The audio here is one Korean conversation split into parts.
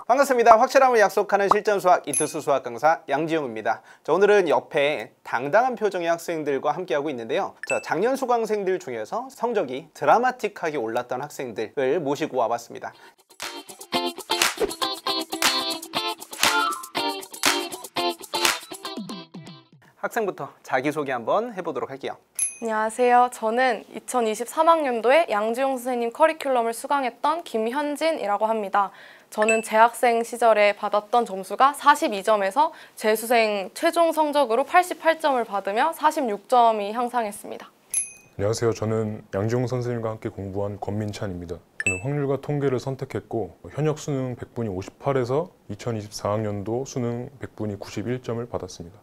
반갑습니다. 확실함을 약속하는 실전 수학 이투스 수학 강사 양지용입니다. 자, 오늘은 옆에 당당한 표정의 학생들과 함께하고 있는데요. 자, 작년 수강생들 중에서 성적이 드라마틱하게 올랐던 학생들을 모시고 와봤습니다. 학생부터 자기소개 한번 해보도록 할게요. 안녕하세요. 저는 2023학년도에 양지용 선생님 커리큘럼을 수강했던 김현진이라고 합니다. 저는 재학생 시절에 받았던 점수가 42점에서 재수생 최종 성적으로 88점을 받으며 46점이 향상했습니다. 안녕하세요. 저는 양지용 선생님과 함께 공부한 권민찬입니다. 저는 확률과 통계를 선택했고 현역 수능 100분이 58에서 2024학년도 수능 100분이 91점을 받았습니다.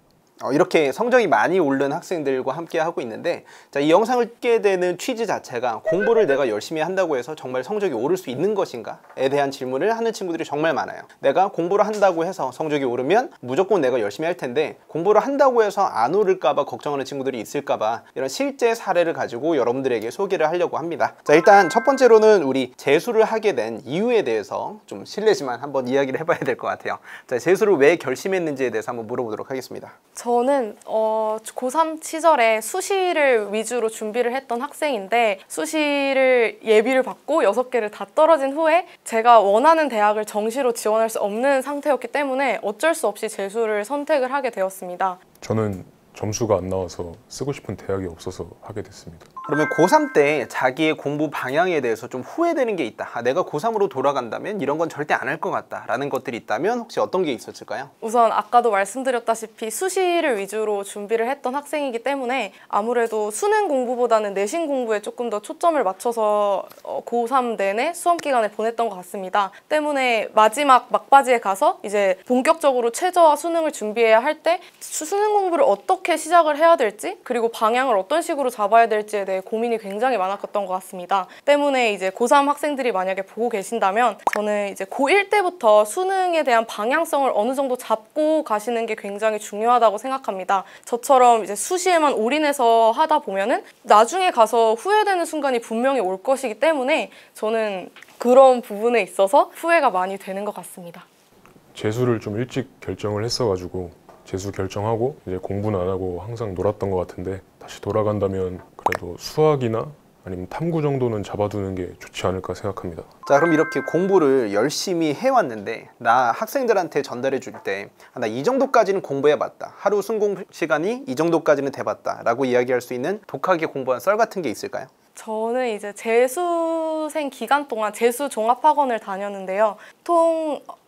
이렇게 성적이 많이 오른 학생들과 함께 하고 있는데, 자, 이 영상을 찍게 되는 취지 자체가 공부를 내가 열심히 한다고 해서 정말 성적이 오를 수 있는 것인가에 대한 질문을 하는 친구들이 정말 많아요. 내가 공부를 한다고 해서 성적이 오르면 무조건 내가 열심히 할 텐데, 공부를 한다고 해서 안 오를까봐 걱정하는 친구들이 있을까봐 이런 실제 사례를 가지고 여러분들에게 소개를 하려고 합니다. 자, 일단 첫 번째로는 우리 재수를 하게 된 이유에 대해서 좀 실례지만 한번 이야기를 해봐야 될 것 같아요. 자, 재수를 왜 결심했는지에 대해서 한번 물어보도록 하겠습니다. 저는 고3 시절에 수시를 위주로 준비를 했던 학생인데, 수시를 예비를 받고 6개를 다 떨어진 후에 제가 원하는 대학을 정시로 지원할 수 없는 상태였기 때문에 어쩔 수 없이 재수를 선택을 하게 되었습니다. 저는 점수가 안 나와서 쓰고 싶은 대학이 없어서 하게 됐습니다. 그러면 고3 때 자기의 공부 방향에 대해서 좀 후회되는 게 있다, 내가 고3으로 돌아간다면 이런 건 절대 안 할 것 같다 라는 것들이 있다면 혹시 어떤 게 있었을까요? 우선 아까도 말씀드렸다시피 수시를 위주로 준비를 했던 학생이기 때문에 아무래도 수능 공부보다는 내신 공부에 조금 더 초점을 맞춰서 고3 내내 수험 기간을 보냈던 것 같습니다. 때문에 마지막 막바지에 가서 이제 본격적으로 최저와 수능을 준비해야 할 때 수능 공부를 어떻게 시작을 해야 될지, 그리고 방향을 어떤 식으로 잡아야 될지에 대해 고민이 굉장히 많았던 것 같습니다. 때문에 이제 고3 학생들이 만약에 보고 계신다면, 저는 이제 고1 때부터 수능에 대한 방향성을 어느 정도 잡고 가시는 게 굉장히 중요하다고 생각합니다. 저처럼 이제 수시에만 올인해서 하다 보면은 나중에 가서 후회되는 순간이 분명히 올 것이기 때문에 저는 그런 부분에 있어서 후회가 많이 되는 것 같습니다. 재수를 좀 일찍 결정을 했어가지고 재수 결정하고 이제 공부는 안 하고 항상 놀았던 것 같은데, 다시 돌아간다면 그래도 수학이나 아니면 탐구 정도는 잡아두는 게 좋지 않을까 생각합니다. 자, 그럼 이렇게 공부를 열심히 해왔는데 나 학생들한테 전달해 줄 때 나 이 정도까지는 공부해봤다, 하루 순공 시간이 이 정도까지는 돼봤다 라고 이야기할 수 있는 독하게 공부한 썰 같은 게 있을까요? 저는 이제 재수생 기간 동안 재수 종합학원을 다녔는데요.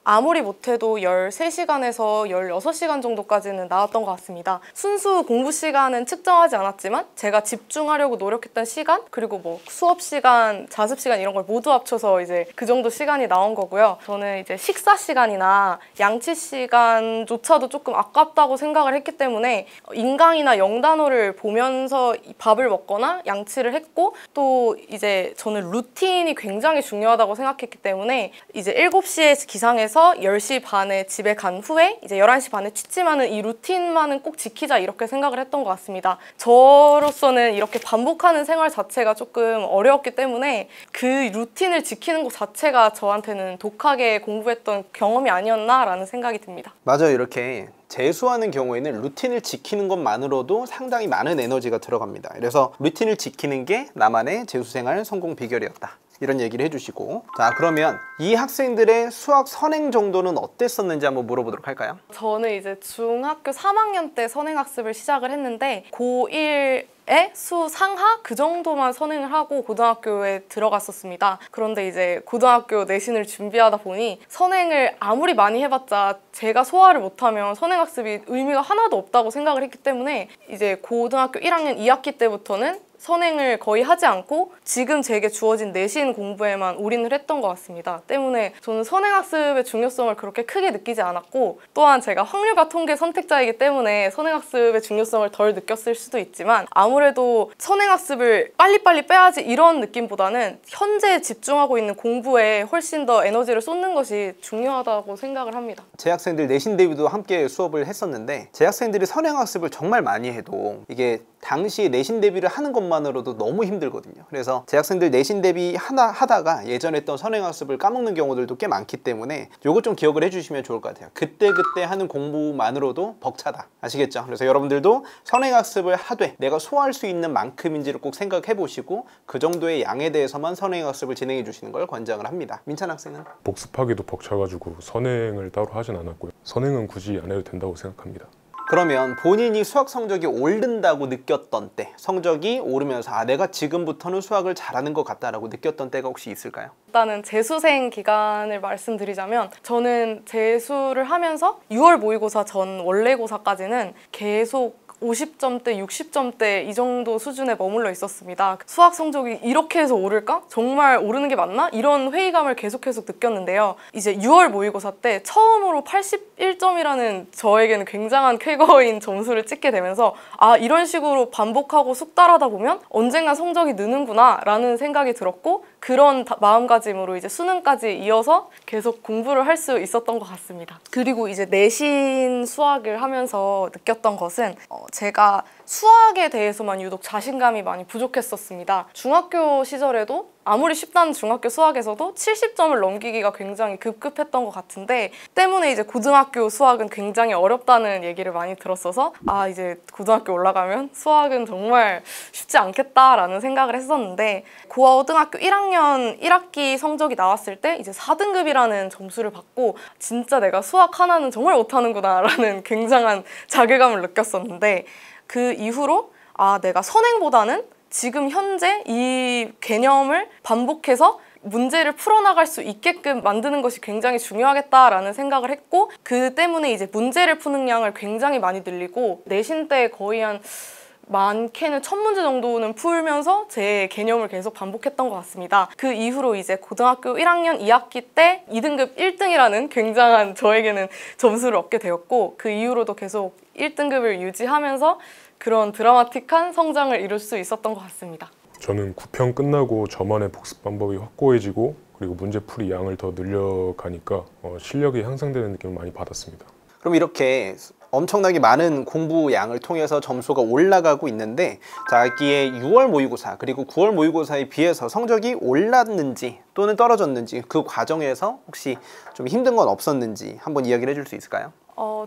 아무리 못해도 13시간에서 16시간 정도까지는 나왔던 것 같습니다. 순수 공부 시간은 측정하지 않았지만 제가 집중하려고 노력했던 시간, 그리고 뭐 수업 시간, 자습 시간 이런 걸 모두 합쳐서 이제 그 정도 시간이 나온 거고요. 저는 이제 식사 시간이나 양치 시간조차도 조금 아깝다고 생각을 했기 때문에 인강이나 영단어를 보면서 밥을 먹거나 양치를 했고, 또 이제 저는 루틴이 굉장히 중요하다고 생각했기 때문에 이제 7시에 기상해서 10시 반에 집에 간 후에 이제 11시 반에 취침하는 이 루틴만은 꼭 지키자, 이렇게 생각을 했던 것 같습니다. 저로서는 이렇게 반복하는 생활 자체가 조금 어려웠기 때문에 그 루틴을 지키는 것 자체가 저한테는 독하게 공부했던 경험이 아니었나라는 생각이 듭니다. 맞아요. 이렇게 재수하는 경우에는 루틴을 지키는 것만으로도 상당히 많은 에너지가 들어갑니다. 그래서 루틴을 지키는 게 나만의 재수생활 성공 비결이었다, 이런 얘기를 해주시고, 자, 그러면 이 학생들의 수학 선행 정도는 어땠었는지 한번 물어보도록 할까요? 저는 이제 중학교 3학년 때 선행학습을 시작을 했는데 고1에 수 상하 그 정도만 선행을 하고 고등학교에 들어갔었습니다. 그런데 이제 고등학교 내신을 준비하다 보니 선행을 아무리 많이 해봤자 제가 소화를 못하면 선행학습이 의미가 하나도 없다고 생각을 했기 때문에 이제 고등학교 1학년 2학기 때부터는 선행을 거의 하지 않고 지금 제게 주어진 내신 공부에만 올인을 했던 것 같습니다. 때문에 저는 선행학습의 중요성을 그렇게 크게 느끼지 않았고, 또한 제가 확률과 통계 선택자이기 때문에 선행학습의 중요성을 덜 느꼈을 수도 있지만, 아무래도 선행학습을 빨리빨리 빼야지 이런 느낌보다는 현재 집중하고 있는 공부에 훨씬 더 에너지를 쏟는 것이 중요하다고 생각을 합니다. 재학생들 내신 대비도 함께 수업을 했었는데, 재학생들이 선행학습을 정말 많이 해도 이게 당시 내신 대비를 하는 것만으로도 너무 힘들거든요. 그래서 재학생들 내신 대비 하다가 예전에 했던 선행학습을 까먹는 경우들도 꽤 많기 때문에 요거 좀 기억을 해주시면 좋을 것 같아요. 그때 하는 공부만으로도 벅차다. 아시겠죠? 그래서 여러분들도 선행학습을 하되 내가 소화할 수 있는 만큼인지를 꼭 생각해 보시고 그 정도의 양에 대해서만 선행학습을 진행해 주시는 걸 권장을 합니다. 민찬 학생은? 복습하기도 벅차가지고 선행을 따로 하진 않았고요. 선행은 굳이 안 해도 된다고 생각합니다. 그러면 본인이 수학 성적이 오른다고 느꼈던 때, 성적이 오르면서 아 내가 지금부터는 수학을 잘하는 것 같다라고 느꼈던 때가 혹시 있을까요? 일단은 재수생 기간을 말씀드리자면 저는 재수를 하면서 6월 모의고사 전 원래고사까지는 계속 50점대, 60점대 이 정도 수준에 머물러 있었습니다. 수학 성적이 이렇게 해서 오를까? 정말 오르는 게 맞나? 이런 회의감을 계속해서 느꼈는데요. 이제 6월 모의고사 때 처음으로 81점이라는 저에게는 굉장한 쾌거인 점수를 찍게 되면서 아 이런 식으로 반복하고 숙달하다 보면 언젠간 성적이 느는구나 라는 생각이 들었고 그런 마음가짐으로 이제 수능까지 이어서 계속 공부를 할 수 있었던 것 같습니다. 그리고 이제 내신 수학을 하면서 느꼈던 것은 제가 수학에 대해서만 유독 자신감이 많이 부족했었습니다. 중학교 시절에도 아무리 쉽다는 중학교 수학에서도 70점을 넘기기가 굉장히 급급했던 것 같은데 때문에 이제 고등학교 수학은 굉장히 어렵다는 얘기를 많이 들었어서 아 이제 고등학교 올라가면 수학은 정말 쉽지 않겠다라는 생각을 했었는데 고등학교 1학년 1학기 성적이 나왔을 때 이제 4등급이라는 점수를 받고 진짜 내가 수학 하나는 정말 못하는구나 라는 굉장한 자괴감을 느꼈었는데 그 이후로 아 내가 선행보다는 지금 현재 이 개념을 반복해서 문제를 풀어나갈 수 있게끔 만드는 것이 굉장히 중요하겠다라는 생각을 했고 그 때문에 이제 문제를 푸는 양을 굉장히 많이 늘리고 내신 때 거의 한 많게는 1000문제 정도는 풀면서 제 개념을 계속 반복했던 것 같습니다. 그 이후로 이제 고등학교 1학년 2학기 때 2등급 1등이라는 굉장한 저에게는 점수를 얻게 되었고 그 이후로도 계속 1등급을 유지하면서 그런 드라마틱한 성장을 이룰 수 있었던 것 같습니다. 저는 9편 끝나고 저만의 복습 방법이 확고해지고 그리고 문제풀이 양을 더 늘려가니까 실력이 향상되는 느낌을 많이 받았습니다. 그럼 이렇게 엄청나게 많은 공부 양을 통해서 점수가 올라가고 있는데 자기의 6월 모의고사 그리고 9월 모의고사에 비해서 성적이 올랐는지 또는 떨어졌는지 그 과정에서 혹시 좀 힘든 건 없었는지 한번 이야기를 해줄 수 있을까요?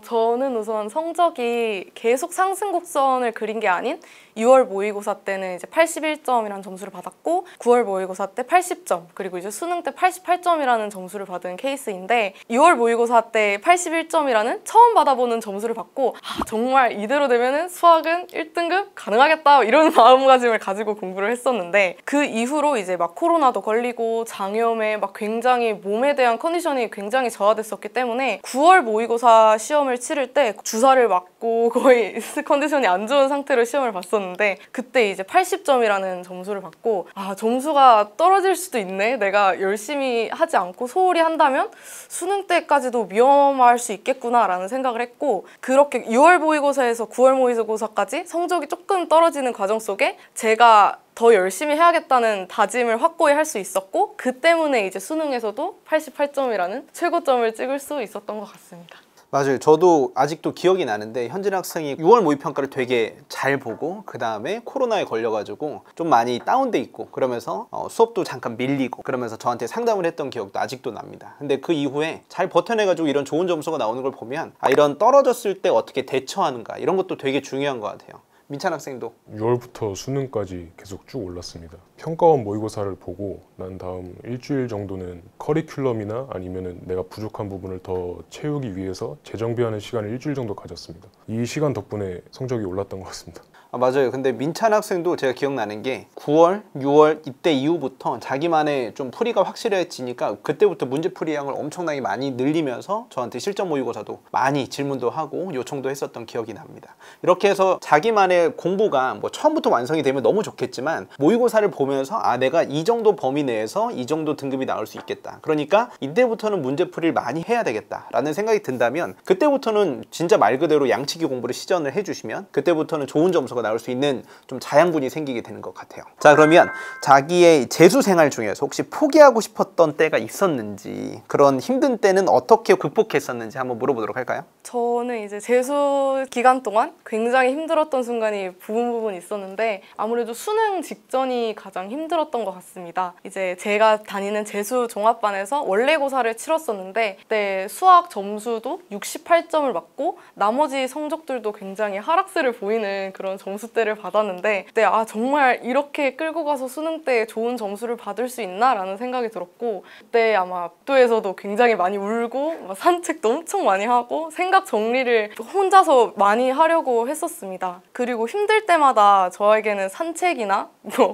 저는 우선 성적이 계속 상승 곡선을 그린 게 아닌 6월 모의고사 때는 이제 81점이라는 점수를 받았고 9월 모의고사 때 80점 그리고 이제 수능 때 88점이라는 점수를 받은 케이스인데 6월 모의고사 때 81점이라는 처음 받아보는 점수를 받고 정말 이대로 되면은 수학은 1등급 가능하겠다 이런 마음가짐을 가지고 공부를 했었는데 그 이후로 이제 막 코로나도 걸리고 장염에 막 굉장히 몸에 대한 컨디션이 굉장히 저하됐었기 때문에 9월 모의고사 시험을 치를 때 주사를 맞고 거의 컨디션이 안 좋은 상태로 시험을 봤었는데 그때 이제 80점이라는 점수를 받고 점수가 떨어질 수도 있네 내가 열심히 하지 않고 소홀히 한다면 수능 때까지도 위험할 수 있겠구나 라는 생각을 했고 그렇게 6월 모의고사에서 9월 모의고사까지 성적이 조금 떨어지는 과정 속에 제가 더 열심히 해야겠다는 다짐을 확고히 할 수 있었고 그 때문에 이제 수능에서도 88점이라는 최고점을 찍을 수 있었던 것 같습니다. 맞아요. 저도 아직도 기억이 나는데 현진 학생이 6월 모의평가를 되게 잘 보고 그 다음에 코로나에 걸려가지고 좀 많이 다운돼 있고 그러면서 수업도 잠깐 밀리고 그러면서 저한테 상담을 했던 기억도 아직도 납니다. 근데 그 이후에 잘 버텨내가지고 이런 좋은 점수가 나오는 걸 보면 이런 떨어졌을 때 어떻게 대처하는가 이런 것도 되게 중요한 것 같아요. 민찬 학생도 6월부터 수능까지 계속 쭉 올랐습니다. 평가원 모의고사를 보고 난 다음 일주일 정도는 커리큘럼이나 아니면은 내가 부족한 부분을 더 채우기 위해서 재정비하는 시간을 일주일 정도 가졌습니다. 이 시간 덕분에 성적이 올랐던 것 같습니다. 맞아요. 근데 민찬 학생도 제가 기억나는 게 9월, 6월 이때 이후부터 자기만의 좀 풀이가 확실해지니까 그때부터 문제풀이 양을 엄청나게 많이 늘리면서 저한테 실전 모의고사도 많이 질문도 하고 요청도 했었던 기억이 납니다. 이렇게 해서 자기만의 공부가 뭐 처음부터 완성이 되면 너무 좋겠지만 모의고사를 보면서 내가 이 정도 범위 내에서 이 정도 등급이 나올 수 있겠다. 그러니까 이때부터는 문제풀이를 많이 해야 되겠다 라는 생각이 든다면 그때부터는 진짜 말 그대로 양치기 공부를 시전을 해주시면 그때부터는 좋은 점수가 나올 수 있는 좀 자양분이 생기게 되는 것 같아요. 자, 그러면 자기의 재수 생활 중에서 혹시 포기하고 싶었던 때가 있었는지 그런 힘든 때는 어떻게 극복했었는지 한번 물어보도록 할까요? 저는 이제 재수 기간 동안 굉장히 힘들었던 순간이 부분 있었는데 아무래도 수능 직전이 가장 힘들었던 것 같습니다. 이제 제가 다니는 재수 종합반에서 원래고사를 치렀었는데 그때 수학 점수도 68점을 맞고 나머지 성적들도 굉장히 하락세를 보이는 그런 점수대를 받았는데 그때 정말 이렇게 끌고 가서 수능 때 좋은 점수를 받을 수 있나? 라는 생각이 들었고 그때 아마 학교에서도 굉장히 많이 울고 산책도 엄청 많이 하고 생각 정리를 혼자서 많이 하려고 했었습니다. 그리고 힘들 때마다 저에게는 산책이나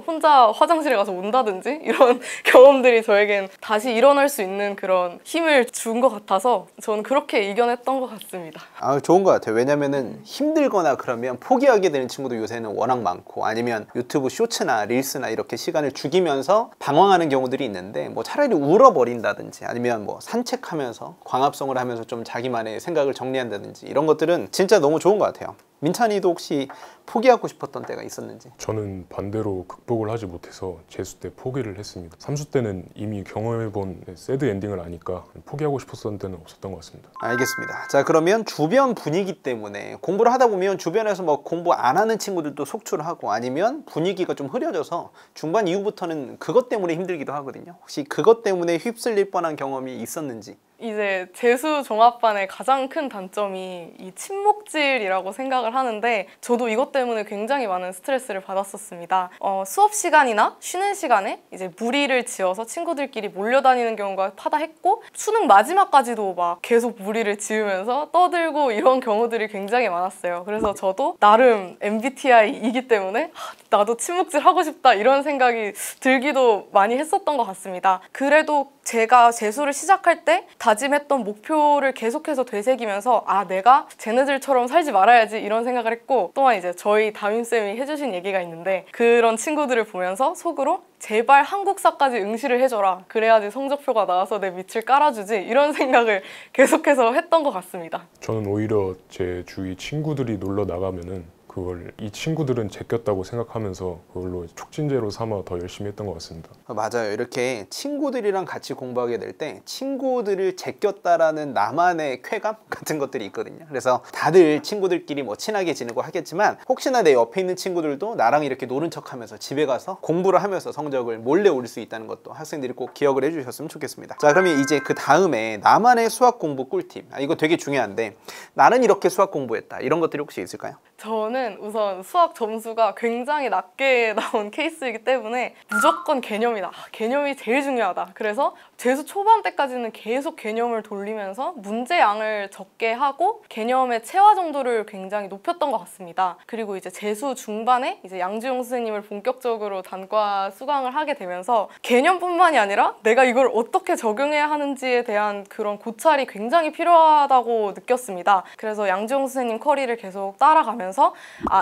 혼자 화장실에 가서 운다든지 이런 경험들이 저에겐 다시 일어날 수 있는 그런 힘을 준 것 같아서 저는 그렇게 이겨냈던 것 같습니다. 좋은 것 같아요. 왜냐면은 힘들거나 그러면 포기하게 되는 친구도 요새는 워낙 많고 아니면 유튜브 쇼츠나 릴스나 이렇게 시간을 죽이면서 방황하는 경우들이 있는데 뭐 차라리 울어버린다든지 아니면 뭐 산책하면서 광합성을 하면서 좀 자기만의 생각을 정리한다든지 이런 것들은 진짜 너무 좋은 것 같아요. 민찬이도 혹시 포기하고 싶었던 때가 있었는지? 저는 반대로 극복을 하지 못해서 재수 때 포기를 했습니다. 삼수 때는 이미 경험해본 새드 엔딩을 아니까 포기하고 싶었던 때는 없었던 것 같습니다. 알겠습니다. 자, 그러면 주변 분위기 때문에 공부를 하다 보면 주변에서 뭐 공부 안 하는 친구들도 속출을 하고 아니면 분위기가 좀 흐려져서 중반 이후부터는 그것 때문에 힘들기도 하거든요. 혹시 그것 때문에 휩쓸릴 뻔한 경험이 있었는지? 이제 재수 종합반의 가장 큰 단점이 이 친목질이라고 생각을 하는데 저도 이것 때문에 굉장히 많은 스트레스를 받았었습니다. 수업 시간이나 쉬는 시간에 이제 무리를 지어서 친구들끼리 몰려다니는 경우가 파다했고 수능 마지막까지도 막 계속 무리를 지으면서 떠들고 이런 경우들이 굉장히 많았어요. 그래서 저도 나름 MBTI이기 때문에 나도 친목질 하고 싶다 이런 생각이 들기도 많이 했었던 것 같습니다. 그래도 제가 재수를 시작할 때 다짐했던 목표를 계속해서 되새기면서 내가 쟤네들처럼 살지 말아야지 이런 생각을 했고 또한 이제 저희 담임쌤이 해주신 얘기가 있는데 그런 친구들을 보면서 속으로 제발 한국사까지 응시를 해줘라 그래야지 성적표가 나와서 내 밑을 깔아주지 이런 생각을 계속해서 했던 것 같습니다. 저는 오히려 제 주위 친구들이 놀러 나가면은 그걸 이 친구들은 제꼈다고 생각하면서 그걸로 촉진제로 삼아 더 열심히 했던 것 같습니다. 맞아요. 이렇게 친구들이랑 같이 공부하게 될 때 친구들을 제꼈다라는 나만의 쾌감 같은 것들이 있거든요. 그래서 다들 친구들끼리 뭐 친하게 지내고 하겠지만 혹시나 내 옆에 있는 친구들도 나랑 이렇게 노는 척하면서 집에 가서 공부를 하면서 성적을 몰래 올릴 수 있다는 것도 학생들이 꼭 기억을 해주셨으면 좋겠습니다. 자, 그러면 이제 그 다음에 나만의 수학 공부 꿀팁. 이거 되게 중요한데 나는 이렇게 수학 공부했다. 이런 것들이 혹시 있을까요? 저는 우선 수학 점수가 굉장히 낮게 나온 케이스이기 때문에 무조건 개념이다. 개념이 제일 중요하다. 그래서 재수 초반 때까지는 계속 개념을 돌리면서 문제양을 적게 하고 개념의 체화 정도를 굉장히 높였던 것 같습니다. 그리고 이제 재수 중반에 이제 양지용 선생님을 본격적으로 단과 수강을 하게 되면서 개념뿐만이 아니라 내가 이걸 어떻게 적용해야 하는지에 대한 그런 고찰이 굉장히 필요하다고 느꼈습니다. 그래서 양지용 선생님 커리를 계속 따라가면서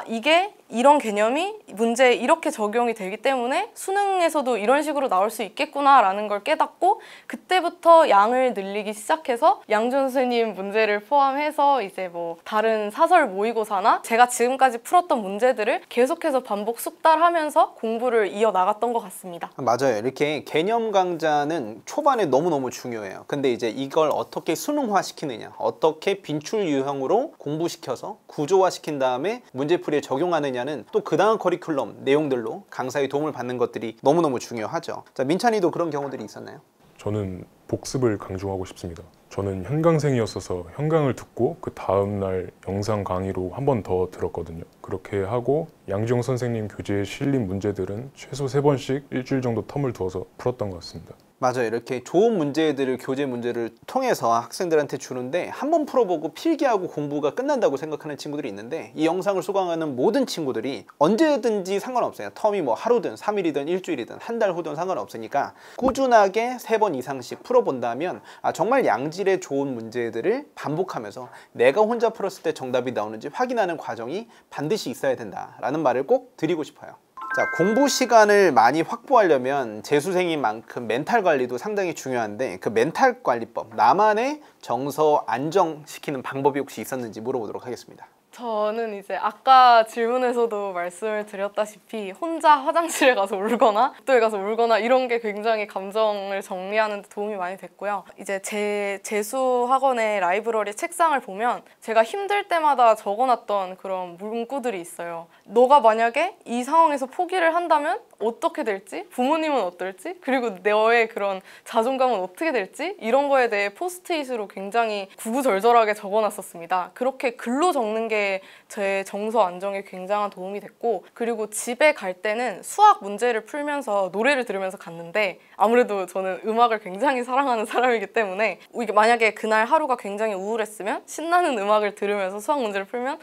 이게 이런 개념이 문제에 이렇게 적용이 되기 때문에 수능에서도 이런 식으로 나올 수 있겠구나 라는 걸 깨닫고 그때부터 양을 늘리기 시작해서 양준 선생님 문제를 포함해서 이제 뭐 다른 사설 모의고사나 제가 지금까지 풀었던 문제들을 계속해서 반복 숙달하면서 공부를 이어나갔던 것 같습니다. 맞아요. 이렇게 개념 강좌는 초반에 너무너무 중요해요. 근데 이제 이걸 어떻게 수능화 시키느냐, 어떻게 빈출 유형으로 공부시켜서 구조화 시킨 다음에 문제풀이에 적용하느냐는 또 그 다음 커리큘럼 내용들로 강사의 도움을 받는 것들이 너무너무 중요하죠. 자, 민찬이도 그런 경우들이 있었나요? 저는 복습을 강조하고 싶습니다. 저는 현강생이었어서 현강을 듣고 그 다음날 영상 강의로 한 번 더 들었거든요. 그렇게 하고 양지용 선생님 교재에 실린 문제들은 최소 3번씩 일주일 정도 텀을 두어서 풀었던 것 같습니다. 맞아요. 이렇게 좋은 문제들을 교재 문제를 통해서 학생들한테 주는데 한 번 풀어보고 필기하고 공부가 끝난다고 생각하는 친구들이 있는데 이 영상을 수강하는 모든 친구들이 언제든지 상관없어요. 텀이 뭐 하루든 3일이든 일주일이든 한 달 후든 상관없으니까 꾸준하게 3번 이상씩 풀어본다면 정말 양질의 좋은 문제들을 반복하면서 내가 혼자 풀었을 때 정답이 나오는지 확인하는 과정이 반드시 있어야 된다라는 말을 꼭 드리고 싶어요. 자, 공부 시간을 많이 확보하려면 재수생인 만큼 멘탈 관리도 상당히 중요한데 그 멘탈 관리법, 나만의 정서 안정시키는 방법이 혹시 있었는지 물어보도록 하겠습니다. 저는 이제 아까 질문에서도 말씀을 드렸다시피 혼자 화장실에 가서 울거나 복도에 가서 울거나 이런 게 굉장히 감정을 정리하는 데 도움이 많이 됐고요. 이제 제 재수 학원의 라이브러리 책상을 보면 제가 힘들 때마다 적어놨던 그런 문구들이 있어요. 너가 만약에 이 상황에서 포기를 한다면 어떻게 될지, 부모님은 어떨지, 그리고 너의 그런 자존감은 어떻게 될지 이런 거에 대해 포스트잇으로 굉장히 구구절절하게 적어놨었습니다. 그렇게 글로 적는 게 제 정서 안정에 굉장한 도움이 됐고, 그리고 집에 갈 때는 수학 문제를 풀면서 노래를 들으면서 갔는데, 아무래도 저는 음악을 굉장히 사랑하는 사람이기 때문에 이게 만약에 그날 하루가 굉장히 우울했으면 신나는 음악을 들으면서 수학 문제를 풀면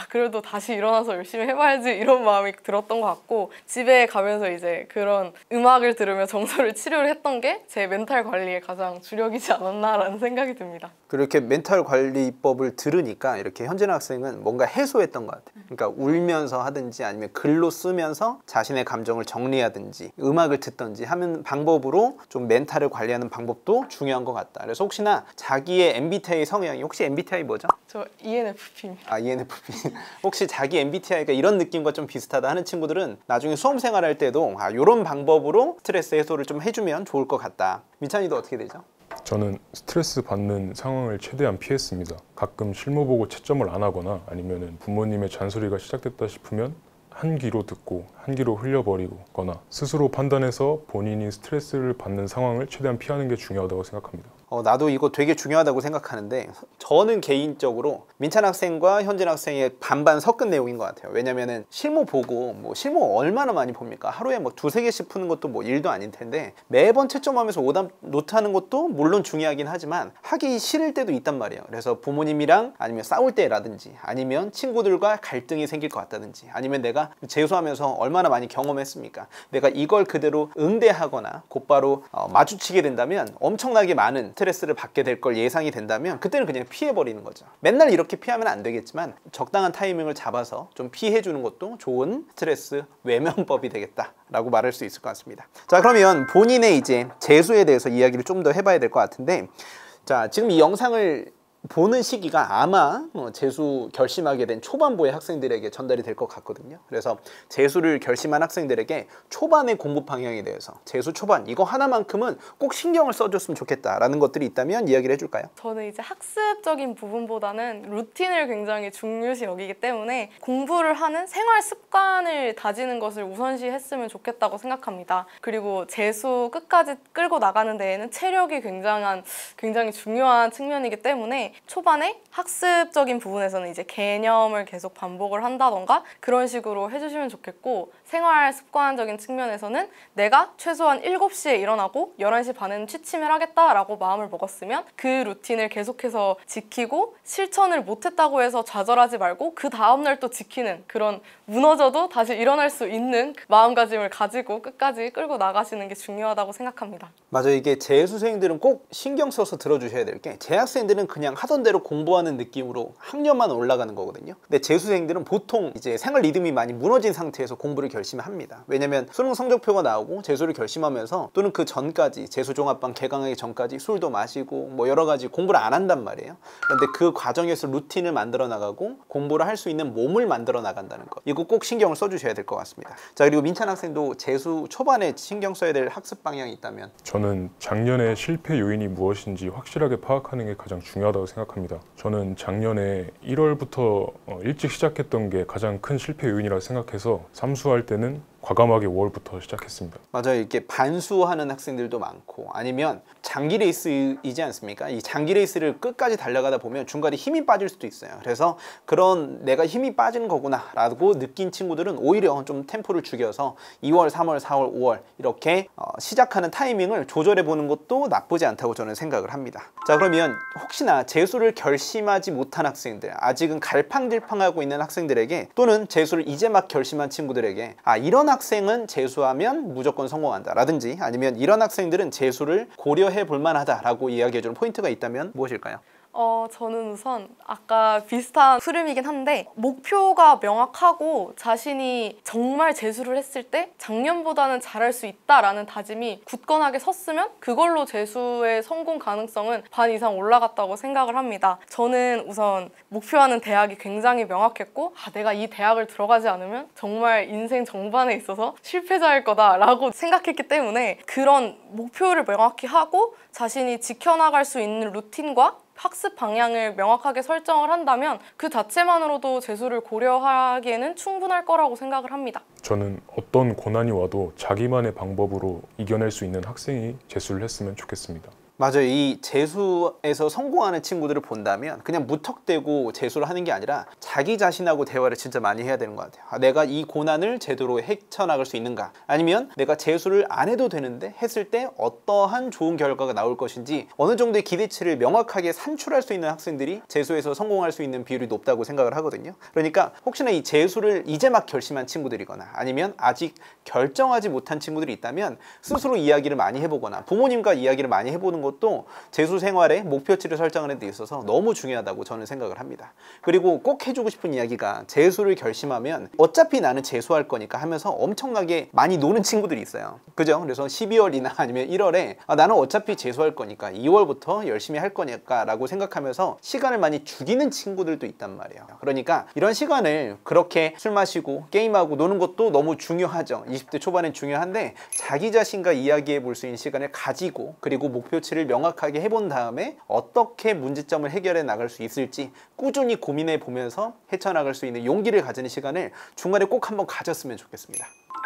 그래도 다시 일어나서 열심히 해봐야지 이런 마음이 들었던 것 같고, 집에 가면서 이제 그런 음악을 들으며 정서를 치료를 했던 게 제 멘탈 관리에 가장 주력이지 않았나라는 생각이 듭니다. 그렇게 멘탈 관리법을 들으니까 이렇게 현진 학생은 뭔가 해소했던 것 같아요. 그러니까 울면서 하든지 아니면 글로 쓰면서 자신의 감정을 정리하든지 음악을 듣든지 하는 방법으로 좀 멘탈을 관리하는 방법도 중요한 것 같다. 그래서 혹시나 자기의 MBTI 성향이, 혹시 MBTI 뭐죠? 저 ENFP입니다. ENFP. 혹시 자기 MBTI가 이런 느낌과 좀 비슷하다 하는 친구들은 나중에 수험 생활할 때도 이런 방법으로 스트레스 해소를 좀 해주면 좋을 것 같다. 민찬이도 어떻게 되죠? 저는 스트레스 받는 상황을 최대한 피했습니다. 가끔 실무 보고 채점을 안 하거나 아니면 부모님의 잔소리가 시작됐다 싶으면 한 귀로 듣고 한 귀로 흘려버리거나 스스로 판단해서 본인이 스트레스를 받는 상황을 최대한 피하는 게 중요하다고 생각합니다. 나도 이거 되게 중요하다고 생각하는데, 저는 개인적으로 민찬 학생과 현진 학생의 반반 섞은 내용인 것 같아요. 왜냐면은 실무 보고 실무 얼마나 많이 봅니까? 하루에 두세 개씩 푸는 것도 일도 아닐 텐데 매번 채점하면서 오답 노트하는 것도 물론 중요하긴 하지만 하기 싫을 때도 있단 말이에요. 그래서 부모님이랑 아니면 싸울 때라든지 아니면 친구들과 갈등이 생길 것 같다든지 아니면 내가 재수하면서 얼마나 많이 경험했습니까? 내가 이걸 그대로 응대하거나 곧바로 마주치게 된다면 엄청나게 많은 스트레스를 받게 될 걸 예상이 된다면 그때는 그냥 피해버리는 거죠. 맨날 이렇게 피하면 안 되겠지만 적당한 타이밍을 잡아서 좀 피해주는 것도 좋은 스트레스 외면법이 되겠다라고 말할 수 있을 것 같습니다. 자, 그러면 본인의 이제 재수에 대해서 이야기를 좀 더 해봐야 될 것 같은데, 자, 지금 이 영상을 보는 시기가 아마 재수 결심하게 된 초반부의 학생들에게 전달이 될 것 같거든요. 그래서 재수를 결심한 학생들에게 초반의 공부 방향에 대해서 재수 초반 이거 하나만큼은 꼭 신경을 써줬으면 좋겠다라는 것들이 있다면 이야기를 해줄까요? 저는 이제 학습적인 부분보다는 루틴을 굉장히 중요시 여기기 때문에 공부를 하는 생활 습관을 다지는 것을 우선시 했으면 좋겠다고 생각합니다. 그리고 재수 끝까지 끌고 나가는 데에는 체력이 굉장히 중요한 측면이기 때문에 초반에 학습적인 부분에서는 이제 개념을 계속 반복을 한다던가 그런 식으로 해주시면 좋겠고, 생활 습관적인 측면에서는 내가 최소한 7시에 일어나고 11시 반에는 취침을 하겠다라고 마음을 먹었으면 그 루틴을 계속해서 지키고 실천을 못했다고 해서 좌절하지 말고 그 다음날 또 지키는, 그런 무너져도 다시 일어날 수 있는 그 마음가짐을 가지고 끝까지 끌고 나가시는 게 중요하다고 생각합니다. 맞아요. 이게 재수생들은 꼭 신경 써서 들어주셔야 될 게, 재학생들은 그냥 하던 대로 공부하는 느낌으로 학년만 올라가는 거거든요. 근데 재수생들은 보통 이제 생활 리듬이 많이 무너진 상태에서 공부를 결심합니다. 왜냐면 수능 성적표가 나오고 재수를 결심하면서 또는 그 전까지 재수 종합반 개강하기 전까지 술도 마시고 여러 가지 공부를 안 한단 말이에요. 그런데 그 과정에서 루틴을 만들어 나가고 공부를 할 수 있는 몸을 만들어 나간다는 것, 이거 꼭 신경을 써주셔야 될 것 같습니다. 자, 그리고 민찬 학생도 재수 초반에 신경 써야 될 학습 방향이 있다면? 저는 작년의 실패 요인이 무엇인지 확실하게 파악하는 게 가장 중요하다고 생각합니다. 저는 작년에 1월부터 일찍 시작했던 게 가장 큰 실패 요인이라고 생각해서 삼수할 때는 과감하게 5월부터 시작했습니다. 맞아요. 이렇게 반수하는 학생들도 많고, 아니면 장기 레이스이지 않습니까? 이 장기 레이스를 끝까지 달려가다 보면 중간에 힘이 빠질 수도 있어요. 그래서 그런 내가 힘이 빠지는 거구나 라고 느낀 친구들은 오히려 좀 템포를 죽여서 2월, 3월, 4월, 5월 이렇게 시작하는 타이밍을 조절해 보는 것도 나쁘지 않다고 저는 생각을 합니다. 자, 그러면 혹시나 재수를 결심하지 못한 학생들, 아직은 갈팡질팡하고 있는 학생들에게, 또는 재수를 이제 막 결심한 친구들에게 이런 학생은 재수하면 무조건 성공한다 라든지, 아니면 이런 학생들은 재수를 고려해 볼 만하다 라고 이야기해주는 포인트가 있다면 무엇일까요? 저는 우선 아까 비슷한 흐름이긴 한데 목표가 명확하고 자신이 정말 재수를 했을 때 작년보다는 잘할 수 있다라는 다짐이 굳건하게 섰으면 그걸로 재수의 성공 가능성은 반 이상 올라갔다고 생각을 합니다. 저는 우선 목표하는 대학이 굉장히 명확했고 내가 이 대학을 들어가지 않으면 정말 인생 전반에 있어서 실패자일 거다라고 생각했기 때문에 그런 목표를 명확히 하고 자신이 지켜나갈 수 있는 루틴과 학습 방향을 명확하게 설정을 한다면 그 자체만으로도 재수를 고려하기에는 충분할 거라고 생각을 합니다. 저는 어떤 고난이 와도 자기만의 방법으로 이겨낼 수 있는 학생이 재수를 했으면 좋겠습니다. 맞아요. 이 재수에서 성공하는 친구들을 본다면 그냥 무턱대고 재수를 하는 게 아니라 자기 자신하고 대화를 진짜 많이 해야 되는 것 같아요. 내가 이 고난을 제대로 헤쳐나갈 수 있는가? 아니면 내가 재수를 안 해도 되는데 했을 때 어떠한 좋은 결과가 나올 것인지 어느 정도의 기대치를 명확하게 산출할 수 있는 학생들이 재수에서 성공할 수 있는 비율이 높다고 생각을 하거든요. 그러니까 혹시나 이 재수를 이제 막 결심한 친구들이거나 아니면 아직 결정하지 못한 친구들이 있다면 스스로 이야기를 많이 해보거나 부모님과 이야기를 많이 해보는 것도 재수 생활의 목표치를 설정하는 데 있어서 너무 중요하다고 저는 생각을 합니다. 그리고 꼭 해주고 싶은 이야기가 재수를 결심하면 어차피 나는 재수할 거니까 하면서 엄청나게 많이 노는 친구들이 있어요. 그죠? 그래서 12월이나 아니면 1월에 나는 어차피 재수할 거니까 2월부터 열심히 할 거니까 라고 생각하면서 시간을 많이 죽이는 친구들도 있단 말이에요. 그러니까 이런 시간을 그렇게 술 마시고 게임하고 노는 것도 너무 중요하죠. 20대 초반엔 중요한데 자기 자신과 이야기해 볼 수 있는 시간을 가지고 그리고 목표치를 명확하게 해본 다음에 어떻게 문제점을 해결해 나갈 수 있을지 꾸준히 고민해 보면서 헤쳐나갈 수 있는 용기를 가지는 시간을 중간에 꼭 한번 가졌으면 좋겠습니다.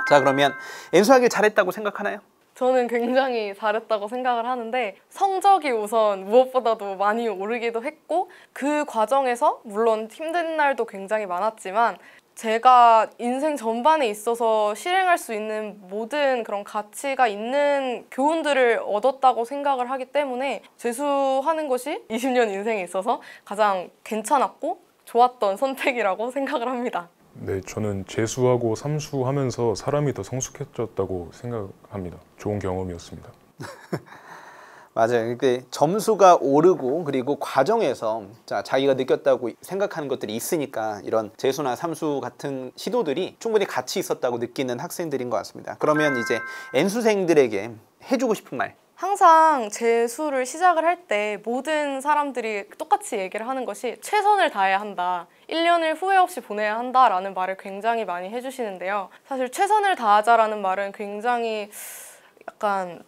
자, 그러면 엔수하길 잘했다고 생각하나요? 저는 굉장히 잘했다고 생각을 하는데 성적이 우선 무엇보다도 많이 오르기도 했고 그 과정에서 물론 힘든 날도 굉장히 많았지만 제가 인생 전반에 있어서 실행할 수 있는 모든 그런 가치가 있는 교훈들을 얻었다고 생각을 하기 때문에 재수하는 것이 20년 인생에 있어서 가장 괜찮았고 좋았던 선택이라고 생각을 합니다. 네, 저는 재수하고 삼수하면서 사람이 더 성숙해졌다고 생각합니다. 좋은 경험이었습니다. 맞아요. 근데 점수가 오르고 그리고 과정에서 자기가 느꼈다고 생각하는 것들이 있으니까 이런 재수나 삼수 같은 시도들이 충분히 가치 있었다고 느끼는 학생들인 것 같습니다. 그러면 이제 N수생들에게 해주고 싶은 말. 항상 재수를 시작을 할 때 모든 사람들이 똑같이 얘기를 하는 것이 최선을 다해야 한다. 1년을 후회 없이 보내야 한다라는 말을 굉장히 많이 해주시는데요. 사실 최선을 다하자라는 말은 굉장히 약간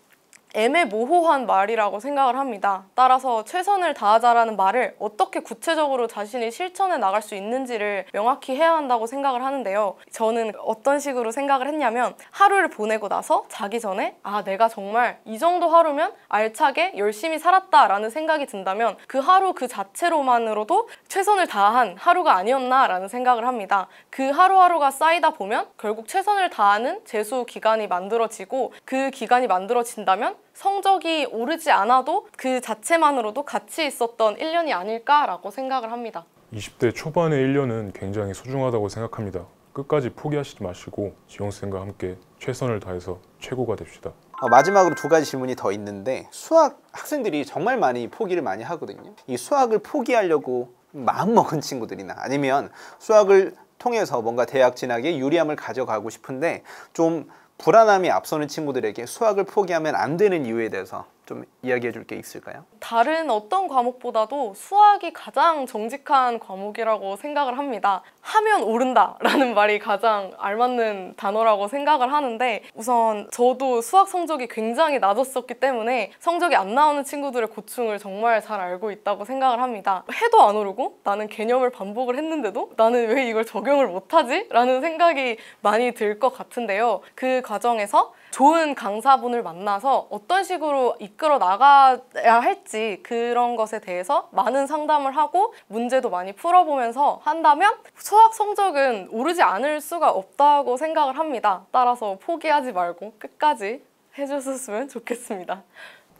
애매모호한 말이라고 생각을 합니다. 따라서 최선을 다하자라는 말을 어떻게 구체적으로 자신이 실천해 나갈 수 있는지를 명확히 해야 한다고 생각을 하는데요. 저는 어떤 식으로 생각을 했냐면 하루를 보내고 나서 자기 전에 내가 정말 이 정도 하루면 알차게 열심히 살았다라는 생각이 든다면 그 하루 그 자체로만으로도 최선을 다한 하루가 아니었나라는 생각을 합니다. 그 하루하루가 쌓이다 보면 결국 최선을 다하는 재수 기간이 만들어지고 그 기간이 만들어진다면 성적이 오르지 않아도 그 자체만으로도 가치 있었던 1년이 아닐까라고 생각을 합니다. 20대 초반의 1년은 굉장히 소중하다고 생각합니다. 끝까지 포기하시지 마시고 지용쌤과 함께 최선을 다해서 최고가 됩시다. 마지막으로 두 가지 질문이 더 있는데 수학 학생들이 정말 많이 포기를 많이 하거든요. 이 수학을 포기하려고 마음먹은 친구들이나 아니면 수학을 통해서 뭔가 대학 진학에 유리함을 가져가고 싶은데 좀 불안함이 앞서는 친구들에게 수학을 포기하면 안 되는 이유에 대해서 좀 이야기해 줄 게 있을까요? 다른 어떤 과목보다도 수학이 가장 정직한 과목이라고 생각을 합니다. 하면 오른다 라는 말이 가장 알맞는 단어라고 생각을 하는데 우선 저도 수학 성적이 굉장히 낮았었기 때문에 성적이 안 나오는 친구들의 고충을 정말 잘 알고 있다고 생각을 합니다. 해도 안 오르고 나는 개념을 반복을 했는데도 나는 왜 이걸 적용을 못하지? 라는 생각이 많이 들 것 같은데요. 그 과정에서 좋은 강사분을 만나서 어떤 식으로 이끌어 나가야 할지 그런 것에 대해서 많은 상담을 하고 문제도 많이 풀어보면서 한다면 수학 성적은 오르지 않을 수가 없다고 생각을 합니다. 따라서 포기하지 말고 끝까지 해주셨으면 좋겠습니다.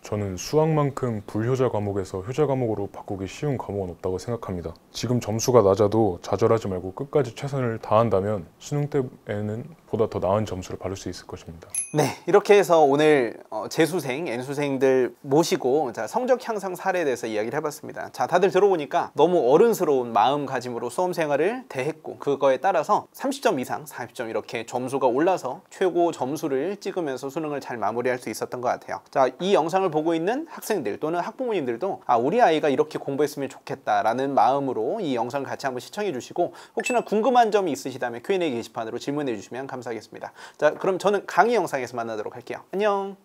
저는 수학만큼 불효자 과목에서 효자 과목으로 바꾸기 쉬운 과목은 없다고 생각합니다. 지금 점수가 낮아도 좌절하지 말고 끝까지 최선을 다한다면 수능 때에는 보다 더 나은 점수를 받을 수 있을 것입니다. 네, 이렇게 해서 오늘 재수생, N수생들 모시고 자, 성적 향상 사례에 대해서 이야기를 해봤습니다. 자, 다들 들어보니까 너무 어른스러운 마음가짐으로 수험 생활을 대했고 그거에 따라서 30점 이상, 40점 이렇게 점수가 올라서 최고 점수를 찍으면서 수능을 잘 마무리할 수 있었던 것 같아요. 자, 이 영상을 보고 있는 학생들 또는 학부모님들도 우리 아이가 이렇게 공부했으면 좋겠다라는 마음으로 이 영상을 같이 한번 시청해 주시고 혹시나 궁금한 점이 있으시다면 Q&A 게시판으로 질문해 주시면 감사하겠습니다. 자, 그럼 저는 강의 영상에서 만나도록 할게요. 안녕.